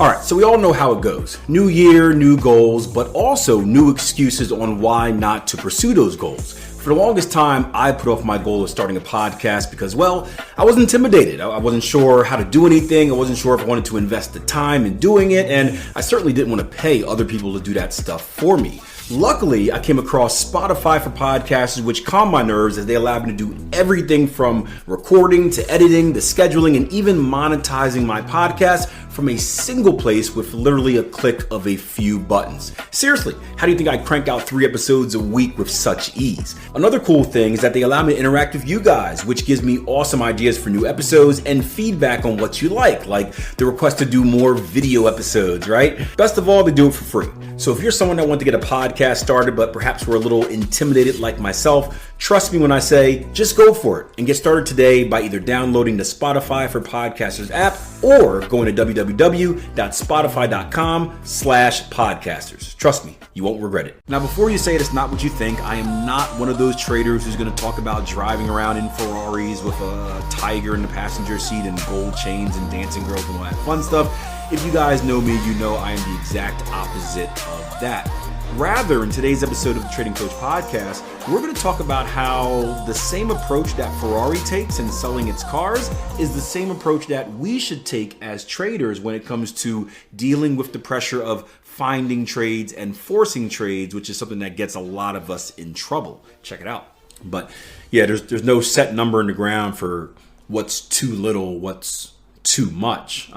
All right, so we all know how it goes. New year, new goals, but also new excuses on why not to pursue those goals. For the longest time, I put off my goal of starting a podcast because, well, I was intimidated. I wasn't sure how to do anything. I wasn't sure if I wanted to invest the time in doing it, and I certainly didn't want to pay other people to do that stuff for me. Luckily, I came across Spotify for Podcasters, which calmed my nerves as they allowed me to do everything from recording to editing to scheduling and even monetizing my podcast from a single place with literally a click of a few buttons. Seriously, how do you think I crank out 3 episodes a week with such ease? Another cool thing is that they allow me to interact with you guys, which gives me awesome ideas for new episodes and feedback on what you like the request to do more video episodes, right? Best of all, they do it for free. So if you're someone that wants to get a podcast started, but perhaps we're a little intimidated like myself, trust me when I say, just go for it and get started today by either downloading the Spotify for Podcasters app or going to www.spotify.com/podcasters. Trust me, you won't regret it. Now, before you say it's not what you think, I am not one of those traders who's going to talk about driving around in Ferraris with a tiger in the passenger seat and gold chains and dancing girls and all that fun stuff. If you guys know me, you know I am the exact opposite of that. Rather, in today's episode of the Trading Coach Podcast, we're going to talk about how the same approach that Ferrari takes in selling its cars is the same approach that we should take as traders when it comes to dealing with the pressure of finding trades and forcing trades, which is something that gets a lot of us in trouble. Check it out. But yeah, there's no set number in the ground for what's too little, what's too much.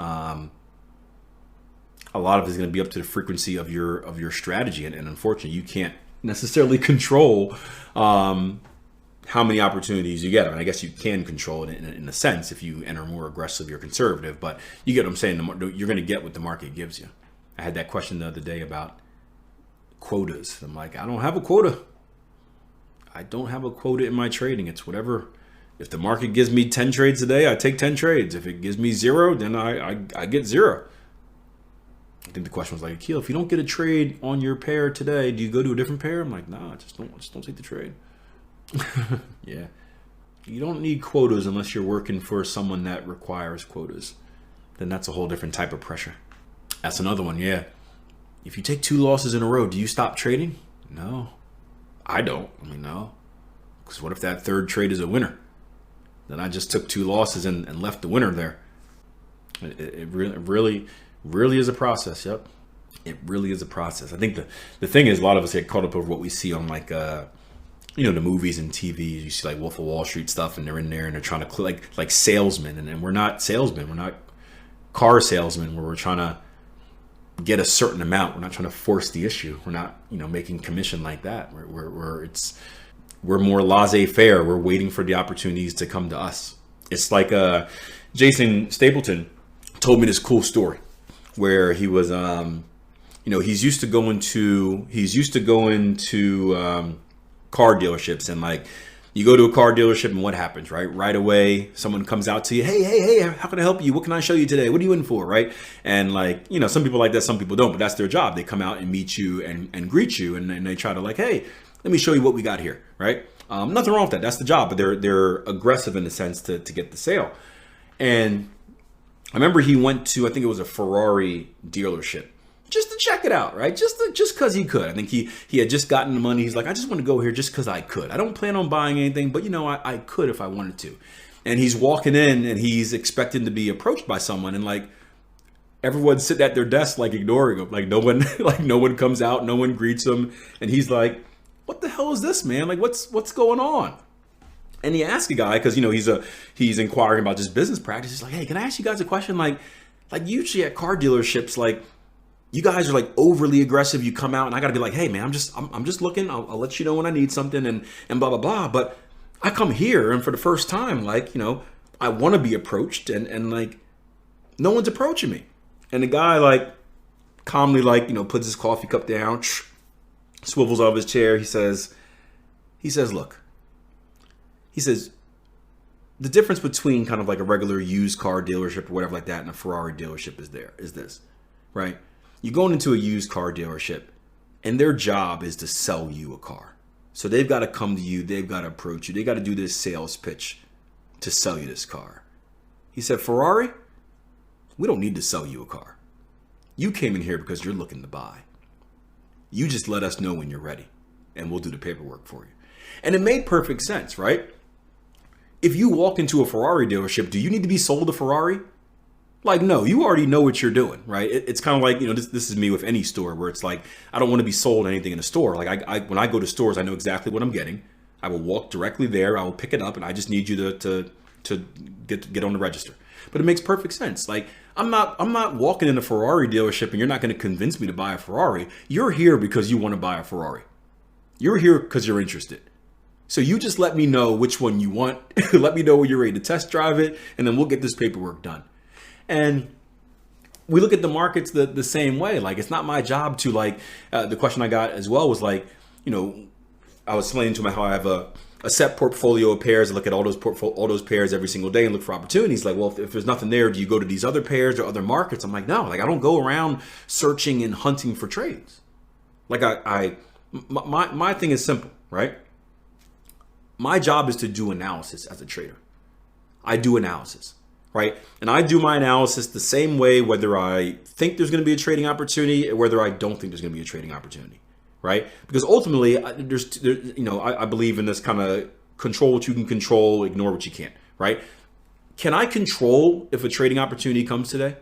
A lot of it is going to be up to the frequency of your strategy, and unfortunately, you can't necessarily control how many opportunities you get. I mean, I guess you can control it in a sense if you enter more aggressive or conservative, but you get what I'm saying. You're going to get what the market gives you. I had that question the other day about quotas. I'm like, I don't have a quota. I don't have a quota in my trading. It's whatever. If the market gives me 10 trades a day, I take 10 trades. If it gives me 0, then I get 0. I think the question was like, Akil, if you don't get a trade on your pair today, do you go to a different pair? I'm like, nah, just don't take the trade. Yeah. You don't need quotas unless you're working for someone that requires quotas. Then that's a whole different type of pressure. That's another one, yeah. If you take 2 losses in a row, do you stop trading? No. I don't. No. Because what if that third trade is a winner? Then I just took 2 losses and left the winner there. It really is a process. Yep. It really is a process. I think the thing is, a lot of us get caught up over what we see on the movies and TV. You see like Wolf of Wall Street stuff, and they're in there and they're trying to like salesmen, and we're not salesmen. We're not car salesmen where we're trying to get a certain amount. We're not trying to force the issue. We're not, making commission like that. We're more laissez-faire. We're waiting for the opportunities to come to us. It's like Jason Stapleton told me this cool story where he was, he's used to going to car dealerships, and you go to a car dealership and what happens, right? Right away, someone comes out to you, hey, how can I help you? What can I show you today? What are you in for, right? And some people like that, some people don't, but that's their job. They come out and meet you and greet you, and they try to hey, let me show you what we got here, right? Nothing wrong with that. That's the job, but they're aggressive in the sense to get the sale. And I remember he went to, I think it was a Ferrari dealership, just to check it out, right? Just because he could. I think he had just gotten the money. He's like, I just want to go here just because I could. I don't plan on buying anything, but I could if I wanted to. And he's walking in and he's expecting to be approached by someone, and everyone's sitting at their desk ignoring him. No one comes out, no one greets him, and he's like, what the hell is this, man? What's going on? And he asked a guy, because he's inquiring about just business practice. He's like, hey, can I ask you guys a question? Usually at car dealerships, you guys are overly aggressive. You come out and I got to be like, hey man, I'm just looking. I'll let you know when I need something and blah blah blah. But I come here and for the first time, I want to be approached and no one's approaching me. And the guy calmly puts his coffee cup down, swivels off his chair. He says, look. He says, the difference between kind of a regular used car dealership or whatever like that and a Ferrari dealership is this, right? You're going into a used car dealership and their job is to sell you a car. So they've got to come to you. They've got to approach you. They got to do this sales pitch to sell you this car. He said, Ferrari, we don't need to sell you a car. You came in here because you're looking to buy. You just let us know when you're ready and we'll do the paperwork for you. And it made perfect sense, right? If you walk into a Ferrari dealership, do you need to be sold a Ferrari? Like, no, you already know what you're doing, right? It's kind of like, this is me with any store where it's like, I don't want to be sold anything in a store. Like when I go to stores, I know exactly what I'm getting. I will walk directly there. I will pick it up, and I just need you to get on the register. But it makes perfect sense. Like, I'm not walking in a Ferrari dealership and you're not going to convince me to buy a Ferrari. You're here because you want to buy a Ferrari. You're here because you're interested. So you just let me know which one you want. Let me know when you're ready to test drive it, and then we'll get this paperwork done. And we look at the markets the same way. Like, it's not my job to the question I got as well was like, I was explaining to him how I have a set portfolio of pairs. I look at all those pairs every single day and look for opportunities. Like, well, if there's nothing there, do you go to these other pairs or other markets? I'm like, no, like I don't go around searching and hunting for trades. Like my thing is simple, right? My job is to do analysis as a trader. I do analysis, right? And I do my analysis the same way, whether I think there's going to be a trading opportunity or whether I don't think there's going to be a trading opportunity. Right? Because ultimately, I believe in this kind of control what you can control, ignore what you can't. Right? Can I control if a trading opportunity comes today?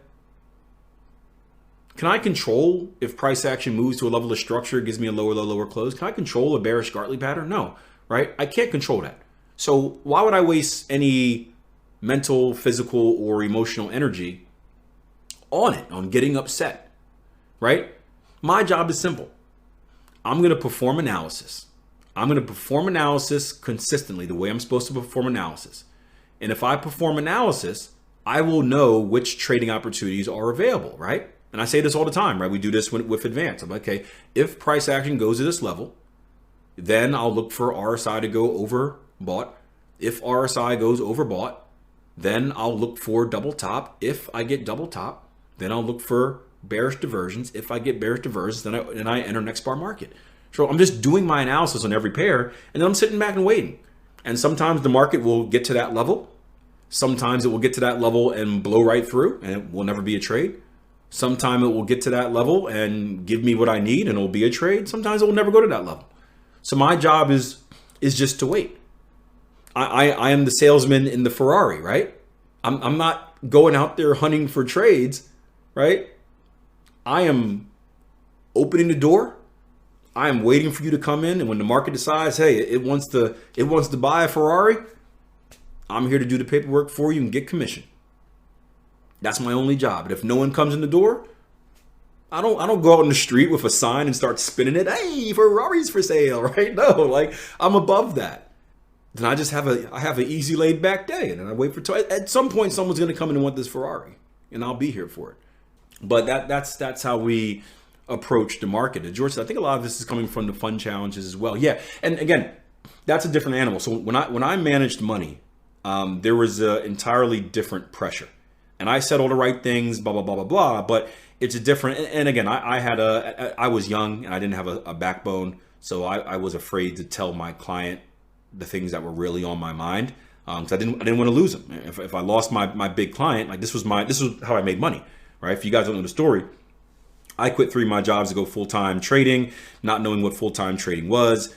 Can I control if price action moves to a level of structure, gives me a lower low, lower close? Can I control a bearish Gartley pattern? No. Right? I can't control that. So why would I waste any mental, physical, or emotional energy on getting upset? Right? My job is simple. I'm going to perform analysis. I'm going to perform analysis consistently the way I'm supposed to perform analysis. And if I perform analysis, I will know which trading opportunities are available, right? And I say this all the time, right? We do this with Advance. I'm like, okay, if price action goes to this level, then I'll look for RSI to go overbought. If RSI goes overbought, then I'll look for double top. If I get double top, then I'll look for bearish diversions. If I get bearish diversions, then I enter next bar market. So I'm just doing my analysis on every pair, and then I'm sitting back and waiting. And sometimes the market will get to that level. Sometimes it will get to that level and blow right through, and it will never be a trade. Sometimes it will get to that level and give me what I need, and it will be a trade. Sometimes it will never go to that level. So my job is just to wait. I am the salesman in the Ferrari, right? I'm not going out there hunting for trades, right? I am opening the door. I am waiting for you to come in. And when the market decides, hey, it wants to buy a Ferrari, I'm here to do the paperwork for you and get commission. That's my only job. And if no one comes in the door, I don't go out on the street with a sign and start spinning it. Hey, Ferrari's for sale, right? No, like I'm above that. Then I just have an easy laid back day, and then I wait for at some point someone's going to come in and want this Ferrari, and I'll be here for it. But that's how we approach the market. And George said, I think a lot of this is coming from the fund challenges as well. Yeah, and again, that's a different animal. So when I managed money, there was an entirely different pressure, and I said all the right things, blah blah blah blah blah. But it's a different. And again, I was young and I didn't have a backbone, so I was afraid to tell my client the things that were really on my mind, because I didn't want to lose them. If I lost my big client, like this was how I made money. Right? If you guys don't know the story, I quit 3 of my jobs to go full-time trading, not knowing what full-time trading was,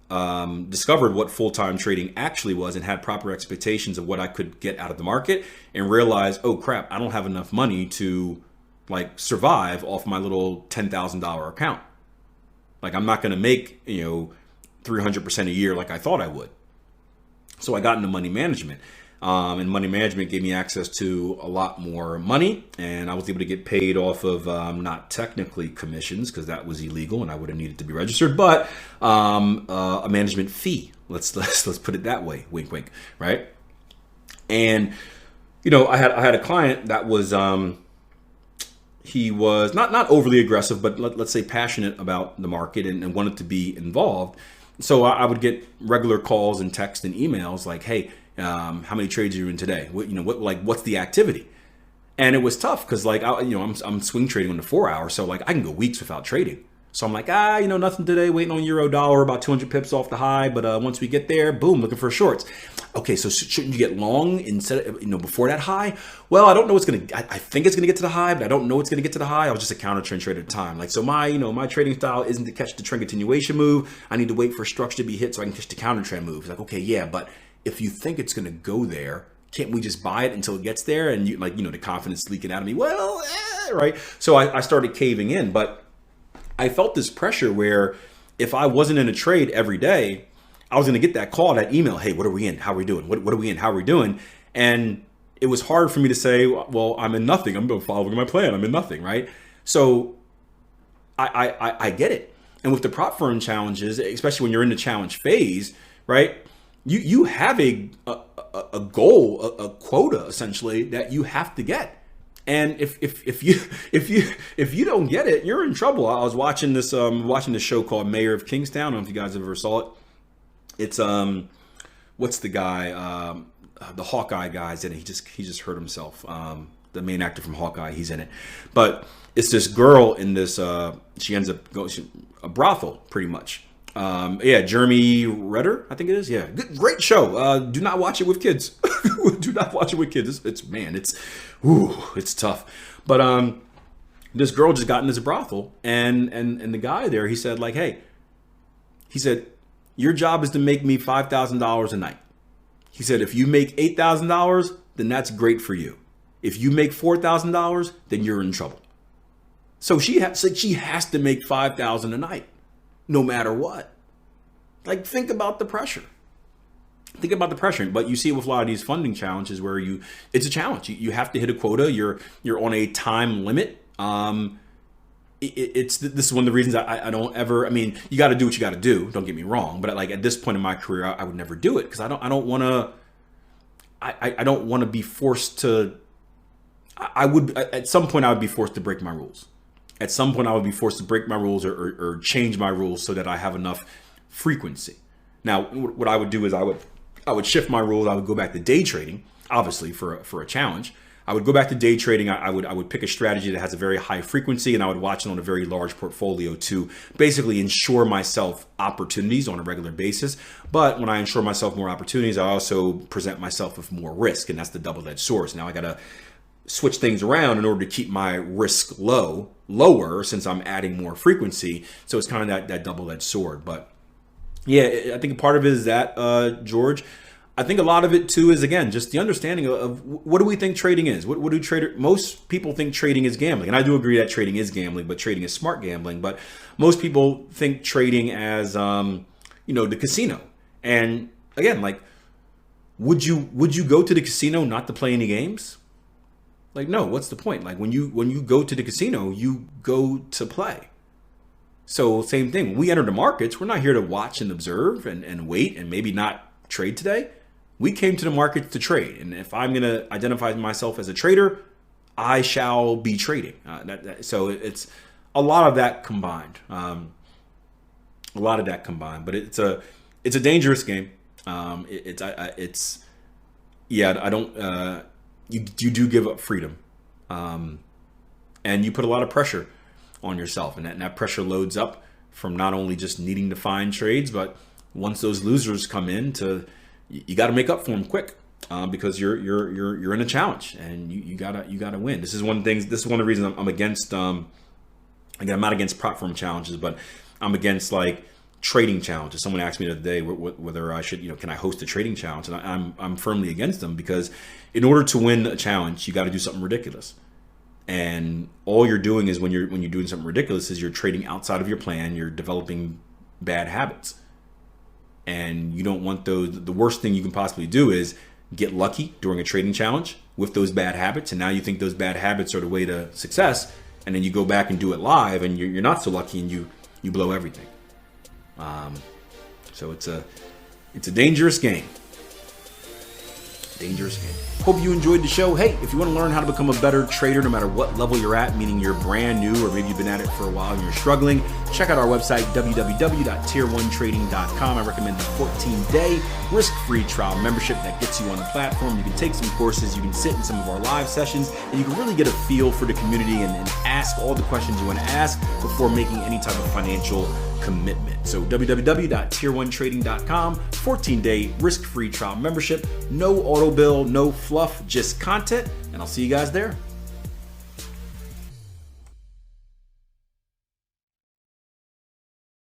discovered what full-time trading actually was and had proper expectations of what I could get out of the market, and realized, oh crap, I don't have enough money to like survive off my little $10,000 account. Like I'm not going to make, 300% a year like I thought I would. So I got into money management. And money management gave me access to a lot more money, and I was able to get paid off of not technically commissions, because that was illegal and I would have needed to be registered, but a management fee. Let's put it that way. Wink, wink. Right? And I had a client that was he was not overly aggressive, but let's say passionate about the market and wanted to be involved. So I would get regular calls and texts and emails like, hey, how many trades are you in today? What's the activity? And it was tough because I'm swing trading on the 4 hour. So I can go weeks without trading. So I'm like, nothing today, waiting on euro dollar, about 200 pips off the high. But once we get there, boom, looking for shorts. Okay, so shouldn't you get long instead of, before that high? Well, I don't know what's going to, I think it's going to get to the high, but I don't know what's going to get to the high. I was just a counter trend trader at the time. Like, so my trading style isn't to catch the trend continuation move. I need to wait for structure to be hit so I can catch the counter trend move. It's like, okay, yeah, but if you think it's going to go there, can't we just buy it until it gets there? And the confidence leaking out of me. Well, right. So I started caving in, but I felt this pressure where if I wasn't in a trade every day, I was going to get that call, that email. Hey, what are we in? How are we doing? What are we in? How are we doing? And it was hard for me to say, well, I'm in nothing. I'm following my plan. I'm in nothing, right? So I get it. And with the prop firm challenges, especially when you're in the challenge phase, right? You have a goal, a quota essentially that you have to get. And if you don't get it, you're in trouble. I was watching this show called Mayor of Kingstown. I don't know if you guys ever saw it. It's what's the guy, the Hawkeye guy's in it. He just hurt himself. The main actor from Hawkeye, he's in it. But it's this girl in this. She ends up going a brothel, pretty much. Jeremy Redder, I think it is. Yeah, great show. Do not watch it with kids. Do not watch it with kids. It's tough. But this girl just got in this brothel, and the guy there, he said like, hey, he said, your job is to make me $5,000 a night. He said, if you make $8,000, then that's great for you. If you make $4,000, then you're in trouble. So she has to make $5,000 a night, no matter what. Like, think about the pressure. But you see it with a lot of these funding challenges where it's a challenge. You have to hit a quota. You're on a time limit. This is one of the reasons I don't ever. I mean, you got to do what you got to do. Don't get me wrong, but like at this point in my career, I would never do it because I don't want to. I don't want to be forced to. I would at some point I would be forced to break my rules. At some point I would be forced to break my rules or change my rules so that I have enough frequency. Now, what I would do is I would shift my rules. I would go back to day trading, obviously for a challenge. I would go back to day trading. I would pick a strategy that has a very high frequency, and I would watch it on a very large portfolio to basically ensure myself opportunities on a regular basis. But when I ensure myself more opportunities, I also present myself with more risk, and that's the double-edged sword. So now I got to switch things around in order to keep my risk lower since I'm adding more frequency. So it's kind of that double-edged sword. But yeah, I think part of it is that, George. I think a lot of it too is, again, just the understanding of what do we think trading is? What do most people think trading is gambling. And I do agree that trading is gambling, but trading is smart gambling. But most people think trading as, the casino. And again, like, would you go to the casino not to play any games? Like, no, what's the point? Like when you go to the casino, you go to play. So same thing, when we enter the markets, we're not here to watch and observe and wait and maybe not trade today. We came to the market to trade. And if I'm going to identify myself as a trader, I shall be trading. So it's a lot of that combined. But it's a dangerous game. You do give up freedom. And you put a lot of pressure on yourself. And that pressure loads up from not only just needing to find trades, but once those losers come in, you got to make up for them quick because you're in a challenge and you gotta win. This is one of the reasons I'm against. Again, I'm not against prop firm challenges, but I'm against like trading challenges. Someone asked me the other day whether I should, can I host a trading challenge, and I'm firmly against them because in order to win a challenge, you got to do something ridiculous. And all you're doing is when you're doing something ridiculous is you're trading outside of your plan. You're developing bad habits. And you don't want those. The worst thing you can possibly do is get lucky during a trading challenge with those bad habits. And now you think those bad habits are the way to success. And then you go back and do it live and you're not so lucky and you blow everything. So it's a dangerous game. Hope you enjoyed the show. Hey, if you want to learn how to become a better trader no matter what level you're at, meaning you're brand new or maybe you've been at it for a while and you're struggling, check out our website, www.tier1trading.com. I recommend the 14-day risk-free trial membership that gets you on the platform. You can take some courses, you can sit in some of our live sessions, and you can really get a feel for the community and ask all the questions you want to ask before making any type of financial commitment. So www.tier1trading.com, 14-day risk-free trial membership, no auto bill, no fluff, just content, and I'll see you guys there.